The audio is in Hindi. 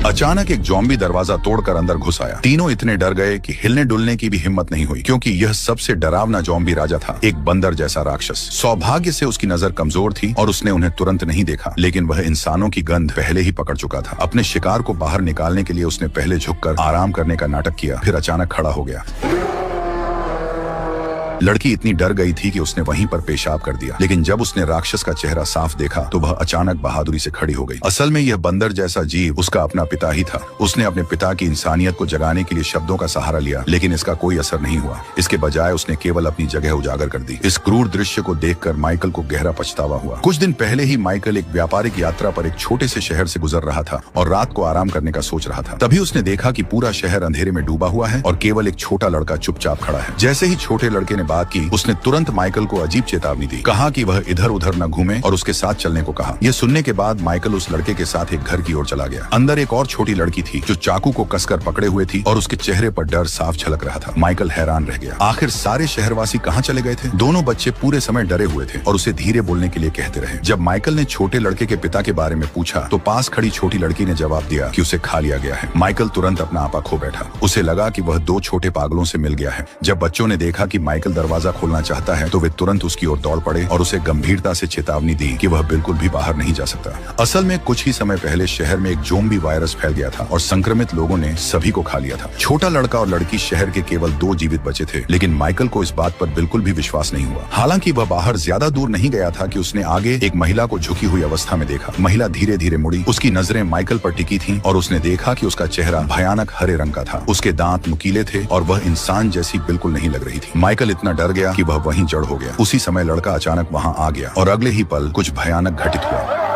अचानक एक ज़ॉम्बी दरवाजा तोड़कर अंदर घुस आया। तीनों इतने डर गए कि हिलने डुलने की भी हिम्मत नहीं हुई, क्योंकि यह सबसे डरावना ज़ॉम्बी राजा था, एक बंदर जैसा राक्षस। सौभाग्य से उसकी नजर कमजोर थी और उसने उन्हें तुरंत नहीं देखा, लेकिन वह इंसानों की गंध पहले ही पकड़ चुका था। अपने शिकार को बाहर निकालने के लिए उसने पहले झुककर आराम करने का नाटक किया, फिर अचानक खड़ा हो गया। लड़की इतनी डर गई थी कि उसने वहीं पर पेशाब कर दिया, लेकिन जब उसने राक्षस का चेहरा साफ देखा तो वह अचानक बहादुरी से खड़ी हो गई। असल में यह बंदर जैसा जीव उसका अपना पिता ही था। उसने अपने पिता की इंसानियत को जगाने के लिए शब्दों का सहारा लिया, लेकिन इसका कोई असर नहीं हुआ। इसके बजाय उसने केवल अपनी जगह उजागर कर दी। इस क्रूर दृश्य को देखकर माइकल को गहरा पछतावा हुआ। कुछ दिन पहले ही माइकल एक व्यापारिक यात्रा पर एक छोटे से शहर से गुजर रहा था और रात को आराम करने का सोच रहा था। तभी उसने देखा कि पूरा शहर अंधेरे में डूबा हुआ है और केवल एक छोटा लड़का चुपचाप खड़ा है। जैसे ही छोटे लड़के ने बात की, उसने तुरंत माइकल को अजीब चेतावनी दी। कहा कि वह इधर उधर न घूमे और उसके साथ चलने को कहा। यह सुनने के बाद माइकल उस लड़के के साथ एक घर की ओर चला गया। अंदर एक और छोटी लड़की थी जो चाकू को कसकर पकड़े हुए थी और उसके चेहरे पर डर साफ झलक रहा था। माइकल हैरान रह गया, आखिर सारे शहरवासी कहाँ चले गए थे? दोनों बच्चे पूरे समय डरे हुए थे और उसे धीरे बोलने के लिए कहते रहे। जब माइकल ने छोटे लड़के के पिता के बारे में पूछा तो पास खड़ी छोटी लड़की ने जवाब दिया कि उसे खा लिया गया है। माइकल तुरंत अपना आपा खो बैठा। उसे लगा कि वह दो छोटे पागलों से मिल गया है। जब बच्चों ने देखा कि माइकल दरवाजा खोलना चाहता है तो वे तुरंत उसकी ओर दौड़ पड़े और उसे गंभीरता से चेतावनी दी कि वह बिल्कुल भी बाहर नहीं जा सकता। असल में कुछ ही समय पहले शहर में एक ज़ॉम्बी वायरस फैल गया था और संक्रमित लोगों ने सभी को खा लिया था। छोटा लड़का और लड़की शहर के केवल 2 जीवित बचे थे, लेकिन माइकल को इस बात पर बिल्कुल भी विश्वास नहीं हुआ। हालांकि वह बाहर ज्यादा दूर नहीं गया था कि उसने आगे एक महिला को झुकी हुई अवस्था में देखा। महिला धीरे धीरे मुड़ी, उसकी नजरें माइकल पर टिकी थीं और उसने देखा कि उसका चेहरा भयानक हरे रंग का था। उसके दांत नुकीले थे और वह इंसान जैसी बिल्कुल नहीं लग रही थी। माइकल इतना डर गया कि वह वहीं जड़ हो गया। उसी समय लड़का अचानक वहां आ गया और अगले ही पल कुछ भयानक घटित हुआ।